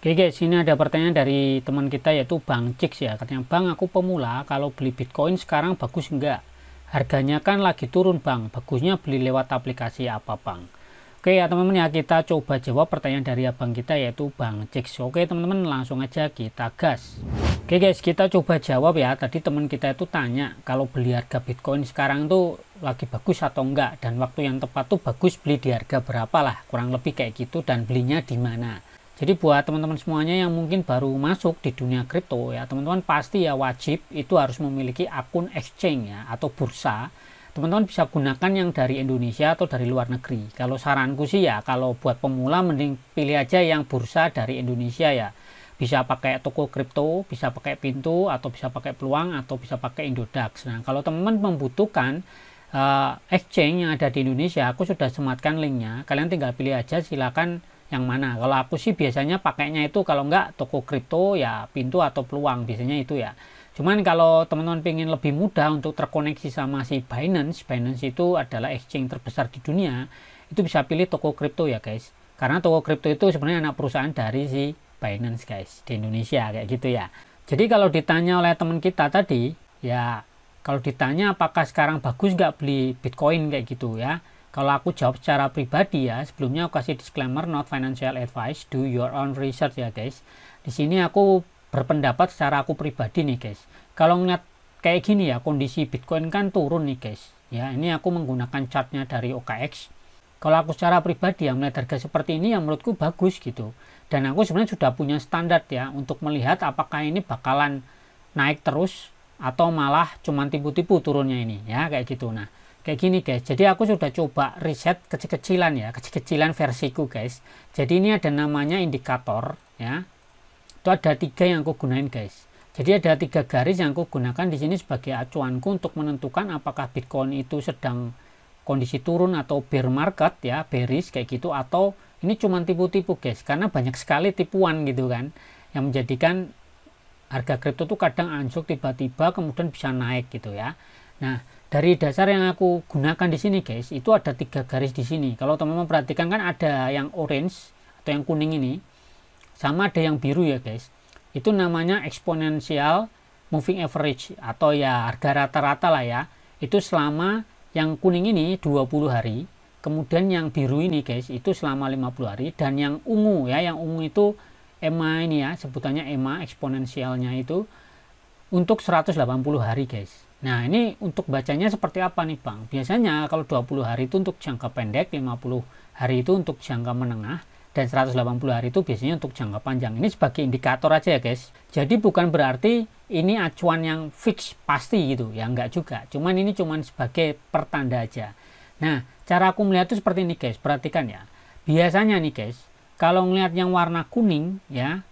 Oke guys, ini ada pertanyaan dari teman kita yaitu Bang Cix ya. Katanya, Bang, aku pemula, kalau beli Bitcoin sekarang bagus enggak? Harganya kan lagi turun Bang, bagusnya beli lewat aplikasi apa Bang? Oke ya teman-teman ya, kita coba jawab pertanyaan dari abang kita yaitu Bang Cix. Oke teman-teman, langsung aja kita gas. Oke guys, kita coba jawab ya. Tadi teman kita itu tanya kalau beli harga Bitcoin sekarang tuh lagi bagus atau enggak, dan waktu yang tepat tuh bagus beli di harga berapa lah, kurang lebih kayak gitu, dan belinya di mana. Jadi buat teman-teman semuanya yang mungkin baru masuk di dunia kripto ya, teman-teman pasti ya wajib itu harus memiliki akun exchange ya atau bursa. Teman-teman bisa gunakan yang dari Indonesia atau dari luar negeri. Kalau saranku sih ya, kalau buat pemula mending pilih aja yang bursa dari Indonesia ya. Bisa pakai toko kripto, bisa pakai Pintu, atau bisa pakai Peluang, atau bisa pakai Indodax. Nah, kalau teman-teman membutuhkan exchange yang ada di Indonesia, aku sudah sematkan linknya. Kalian tinggal pilih aja, silakan yang mana. Kalau aku sih biasanya pakainya itu kalau enggak toko kripto ya Pintu atau Peluang, biasanya itu ya. Cuman kalau teman-teman pengen lebih mudah untuk terkoneksi sama si Binance itu adalah exchange terbesar di dunia, itu bisa pilih toko kripto ya guys. Karena toko kripto itu sebenarnya anak perusahaan dari si Binance guys di Indonesia kayak gitu ya. Jadi kalau ditanya oleh teman kita tadi ya, kalau ditanya apakah sekarang bagus nggak beli Bitcoin kayak gitu ya, kalau aku jawab secara pribadi ya, sebelumnya aku kasih disclaimer not financial advice, do your own research ya guys. Di sini aku berpendapat secara aku pribadi nih guys. Kalau ngeliat kayak gini ya, kondisi Bitcoin kan turun nih guys. Ya, ini aku menggunakan chartnya dari OKX. Kalau aku secara pribadi ya melihat harga seperti ini yang menurutku bagus gitu. Dan aku sebenarnya sudah punya standar ya untuk melihat apakah ini bakalan naik terus atau malah cuman tipu-tipu turunnya ini ya kayak gitu. Nah, kayak gini guys, jadi aku sudah coba riset kecil-kecilan ya, kecil-kecilan versiku guys. Jadi ini ada namanya indikator ya, itu ada 3 yang aku gunain guys. Jadi ada 3 garis yang aku gunakan di sini sebagai acuanku untuk menentukan apakah Bitcoin itu sedang kondisi turun atau bear market ya, bearish kayak gitu, atau ini cuma tipu-tipu guys, karena banyak sekali tipuan gitu kan, yang menjadikan harga kripto tuh kadang anjlok tiba-tiba kemudian bisa naik gitu ya. Nah, dari dasar yang aku gunakan di sini guys, itu ada 3 garis di sini. Kalau teman-teman perhatikan kan ada yang orange atau yang kuning ini, sama ada yang biru ya guys. Itu namanya exponential moving average atau ya harga rata-rata lah ya. Itu selama yang kuning ini 20 hari, kemudian yang biru ini guys itu selama 50 hari, dan yang ungu ya, yang ungu itu EMA ini ya, sebutannya EMA eksponensialnya itu untuk 180 hari guys. Nah, ini untuk bacanya seperti apa nih Bang? Biasanya kalau 20 hari itu untuk jangka pendek, 50 hari itu untuk jangka menengah, dan 180 hari itu biasanya untuk jangka panjang. Ini sebagai indikator aja ya guys. Jadi bukan berarti ini acuan yang fix pasti gitu ya, enggak juga. Cuman ini cuman sebagai pertanda aja. Nah, cara aku melihat itu seperti ini guys. Perhatikan ya. Biasanya nih guys, kalau ngelihat yang warna kuning ya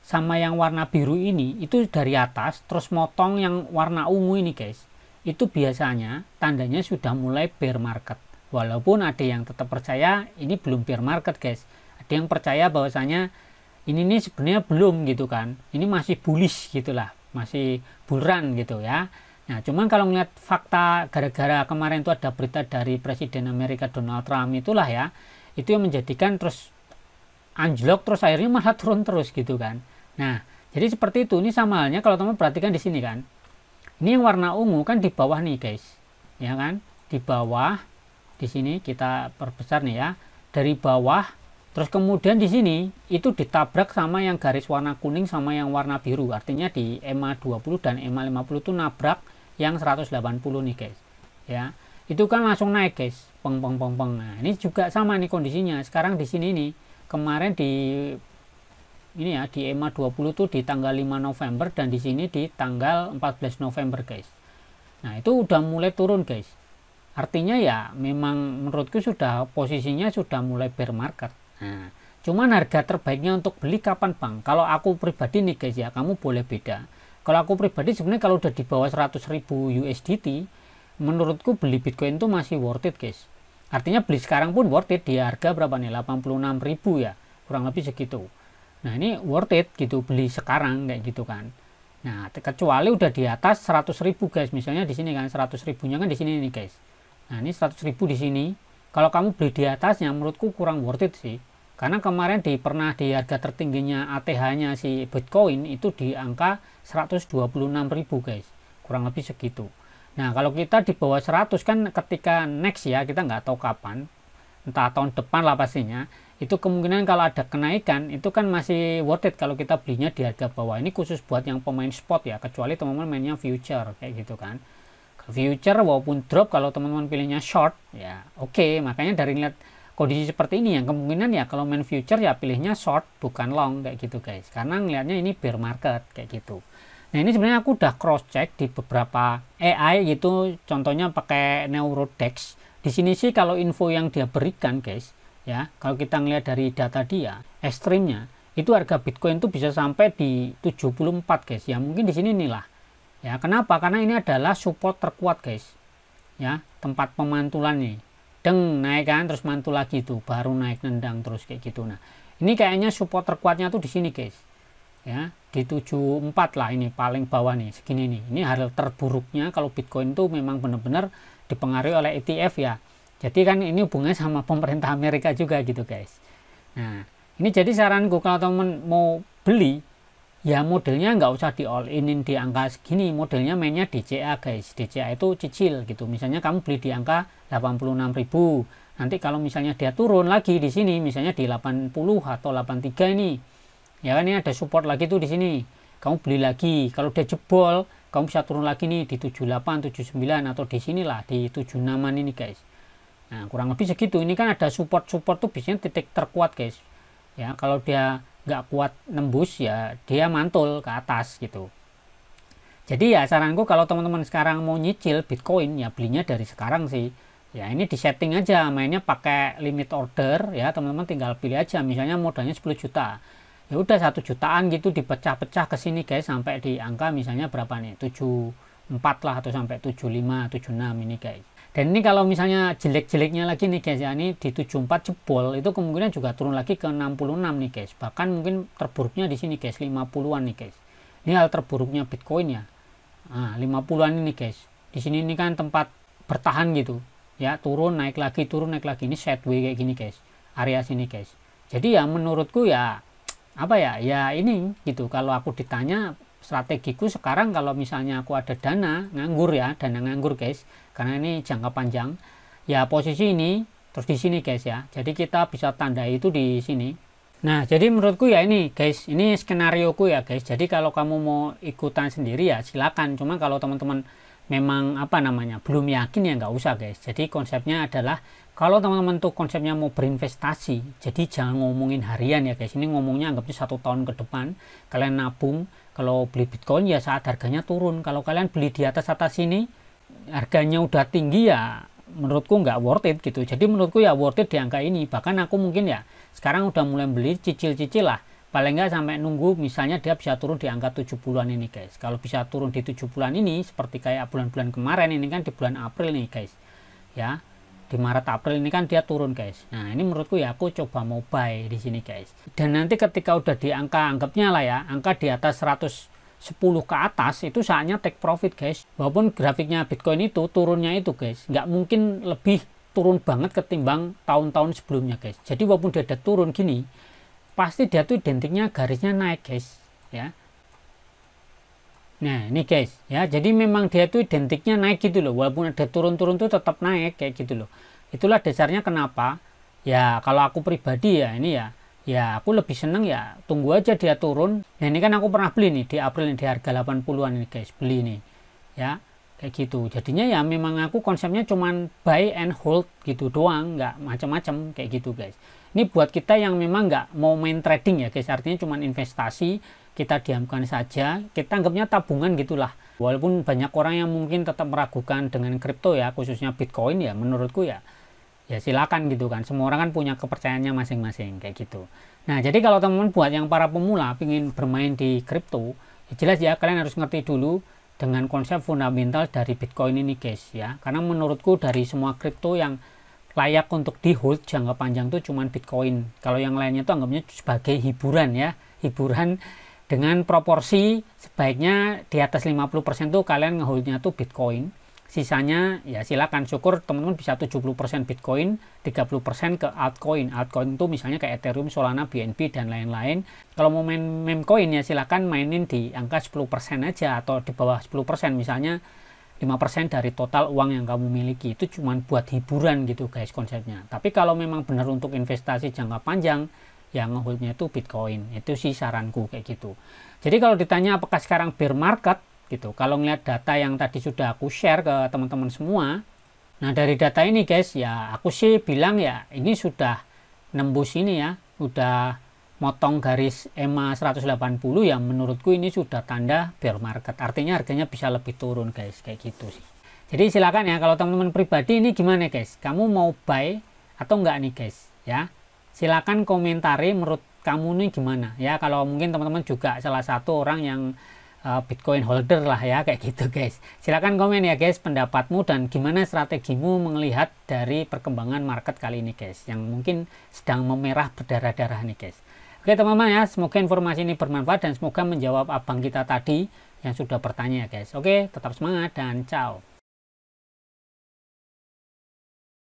sama yang warna biru ini itu dari atas terus motong yang warna ungu ini guys, itu biasanya tandanya sudah mulai bear market. Walaupun ada yang tetap percaya ini belum bear market guys, ada yang percaya bahwasanya ini nih sebenarnya belum gitu kan, ini masih bullish gitulah, masih bull run gitu ya. Nah, cuman kalau ngeliat fakta gara-gara kemarin itu ada berita dari Presiden Amerika Donald Trump itulah ya, itu yang menjadikan terus anjlok terus akhirnya malah turun terus gitu kan. Nah, jadi seperti itu. Ini sama halnya kalau teman perhatikan di sini kan. Ini yang warna ungu kan di bawah nih guys. Ya kan? Di bawah. Di sini kita perbesar nih ya. Dari bawah terus kemudian di sini itu ditabrak sama yang garis warna kuning sama yang warna biru. Artinya di EMA 20 dan EMA 50 itu nabrak yang 180 nih guys. Ya. Itu kan langsung naik guys. Peng peng peng peng. Nah, ini juga sama nih kondisinya. Sekarang di sini nih. Kemarin di ini ya di EMA 20 tuh di tanggal 5 November dan di sini di tanggal 14 November guys. Nah, itu udah mulai turun guys. Artinya ya memang menurutku sudah posisinya sudah mulai bear market. Nah, cuman harga terbaiknya untuk beli kapan Bang? Kalau aku pribadi nih guys ya, kamu boleh beda. Kalau aku pribadi sebenarnya kalau udah di bawah 100.000 USDT, menurutku beli Bitcoin itu masih worth it guys. Artinya beli sekarang pun worth it, di harga berapa nih? 86.000 ya, kurang lebih segitu. Nah, ini worth it gitu beli sekarang kayak gitu kan. Nah, kecuali udah di atas 100.000 guys. Misalnya di sini kan 100.000-nya kan di sini nih guys. Nah, ini 100.000 di sini. Kalau kamu beli di atasnya menurutku kurang worth it sih. Karena kemarin pernah di harga tertingginya ATH-nya si Bitcoin itu di angka 126.000 guys, kurang lebih segitu. Nah kalau kita di bawah 100 kan ketika next ya, kita nggak tahu kapan, entah tahun depan lah pastinya, itu kemungkinan kalau ada kenaikan itu kan masih worth it kalau kita belinya di harga bawah. Ini khusus buat yang pemain spot ya, kecuali teman-teman mainnya future kayak gitu kan. Future walaupun drop, kalau teman-teman pilihnya short ya oke. Makanya dari lihat kondisi seperti ini yang kemungkinan ya kalau main future ya pilihnya short bukan long kayak gitu guys, karena ngelihatnya ini bear market kayak gitu. Nah ini sebenarnya aku udah cross check di beberapa AI gitu, contohnya pakai Neurodex. Di sini sih kalau info yang dia berikan guys ya, kalau kita ngelihat dari data dia ekstrimnya itu harga Bitcoin tuh bisa sampai di 74 guys ya, mungkin di sini inilah ya. Kenapa? Karena ini adalah support terkuat guys ya, tempat pemantulan nih, deng naik kan, terus mantul lagi tuh baru naik nendang terus kayak gitu. Nah ini kayaknya support terkuatnya tuh di sini guys ya, di 74 lah, ini paling bawah nih segini nih. Ini hal terburuknya kalau Bitcoin tuh memang benar-benar dipengaruhi oleh ETF ya. Jadi kan ini hubungannya sama pemerintah Amerika juga gitu guys. Nah ini jadi saranku kalau teman mau beli ya modelnya nggak usah di all in di angka segini, modelnya mainnya DCA guys. DCA itu cicil gitu, misalnya kamu beli di angka 86.000, nanti kalau misalnya dia turun lagi di sini misalnya di 80 atau 83 ini ya kan, ini ada support lagi tuh di sini, kamu beli lagi. Kalau dia jebol kamu bisa turun lagi nih di 78, 79 atau di sinilah di 76an ini guys. Nah kurang lebih segitu. Ini kan ada support tuh biasanya titik terkuat guys ya, kalau dia nggak kuat nembus ya dia mantul ke atas gitu. Jadi ya saranku kalau teman-teman sekarang mau nyicil Bitcoin ya belinya dari sekarang sih ya. Ini di setting aja mainnya pakai limit order ya, teman-teman tinggal pilih aja, misalnya modalnya 10 juta ya udah 1 jutaan gitu dipecah-pecah ke sini guys sampai di angka misalnya berapa nih, 74 lah atau sampai 75, 76 ini guys. Dan ini kalau misalnya jelek-jeleknya lagi nih guys ya, ini di 74 jebol itu kemungkinan juga turun lagi ke 66 nih guys. Bahkan mungkin terburuknya di sini guys 50-an nih guys. Ini hal terburuknya Bitcoin ya. Nah, 50-an ini guys. Di sini ini kan tempat bertahan gitu. Ya, turun naik lagi, turun naik lagi. Ini sideways kayak gini guys. Area sini guys. Jadi ya menurutku ya apa ya? Ya ini gitu. Kalau aku ditanya strategiku sekarang, kalau misalnya aku ada dana nganggur ya, dana nganggur guys, karena ini jangka panjang ya, posisi ini terus di sini guys ya. Jadi kita bisa tandai itu di sini. Nah jadi menurutku ya ini guys, ini skenario ku ya guys. Jadi kalau kamu mau ikutan sendiri ya silakan, cuma kalau teman-teman memang apa namanya belum yakin ya nggak usah guys. Jadi konsepnya adalah kalau teman-teman tuh konsepnya mau berinvestasi, jadi jangan ngomongin harian ya guys. Ini ngomongnya anggapnya 1 tahun ke depan kalian nabung. Kalau beli Bitcoin ya saat harganya turun. Kalau kalian beli di atas sini harganya udah tinggi ya menurutku nggak worth it gitu. Jadi menurutku ya worth it di angka ini. Bahkan aku mungkin ya sekarang udah mulai beli cicil-cicil lah, paling nggak sampai nunggu misalnya dia bisa turun di angka 70-an ini guys. Kalau bisa turun di 70-an ini seperti kayak bulan-bulan kemarin ini kan, di bulan April nih guys ya, di Maret April ini kan dia turun guys. Nah ini menurutku ya aku coba mau buy di sini guys. Dan nanti ketika udah di angka, anggapnya lah ya, angka di atas 110 ke atas, itu saatnya take profit guys. Walaupun grafiknya Bitcoin itu turunnya itu guys nggak mungkin lebih turun banget ketimbang tahun-tahun sebelumnya guys. Jadi walaupun dia ada turun gini, pasti dia tuh identiknya garisnya naik guys ya. Nah ini guys ya, jadi memang dia tuh identiknya naik gitu loh, walaupun ada turun-turun tuh tetap naik kayak gitu loh. Itulah dasarnya kenapa ya kalau aku pribadi ya ini ya aku lebih seneng ya tunggu aja dia turun. Nah ini kan aku pernah beli nih di April ini di harga 80-an ini guys, beli nih ya kayak gitu. Jadinya ya memang aku konsepnya cuman buy and hold gitu doang, nggak macam-macam kayak gitu guys. Ini buat kita yang memang nggak mau main trading ya guys, artinya cuman investasi, kita diamkan saja, kita anggapnya tabungan gitulah. Walaupun banyak orang yang mungkin tetap meragukan dengan kripto ya, khususnya Bitcoin ya, menurutku ya silakan gitu kan. Semua orang kan punya kepercayaannya masing-masing kayak gitu. Nah jadi kalau teman-teman buat yang para pemula ingin bermain di kripto, ya jelas ya kalian harus ngerti dulu dengan konsep fundamental dari Bitcoin ini guys ya. Karena menurutku dari semua kripto yang layak untuk di hold jangka panjang tuh cuman Bitcoin. Kalau yang lainnya tuh anggapnya sebagai hiburan ya, hiburan. Dengan proporsi sebaiknya di atas 50% tuh kalian ngeholdnya tuh Bitcoin. Sisanya ya silakan, syukur teman-teman bisa 70% Bitcoin, 30% ke altcoin. Altcoin itu misalnya kayak Ethereum, Solana, BNB dan lain-lain. Kalau mau main meme coin ya silakan mainin di angka 10% aja atau di bawah 10%, misalnya 5% dari total uang yang kamu miliki. Itu cuma buat hiburan gitu guys konsepnya. Tapi kalau memang benar untuk investasi jangka panjang, yang ngeholdnya itu Bitcoin. Itu sih saranku kayak gitu. Jadi kalau ditanya apakah sekarang bear market gitu, kalau ngeliat data yang tadi sudah aku share ke teman-teman semua, nah dari data ini guys ya aku sih bilang ya ini sudah nembus ini ya, udah motong garis EMA 180 ya, menurutku ini sudah tanda bear market, artinya harganya bisa lebih turun guys, kayak gitu sih. Jadi silakan ya, kalau teman-teman pribadi ini gimana guys, kamu mau buy atau enggak nih guys ya, silakan komentari menurut kamu nih gimana ya. Kalau mungkin teman-teman juga salah satu orang yang Bitcoin holder lah ya, kayak gitu guys, silakan komen ya guys pendapatmu dan gimana strategimu melihat dari perkembangan market kali ini guys, yang mungkin sedang memerah berdarah-darah nih guys. Oke teman-teman ya, semoga informasi ini bermanfaat dan semoga menjawab abang kita tadi yang sudah bertanya ya guys. Oke, tetap semangat dan ciao.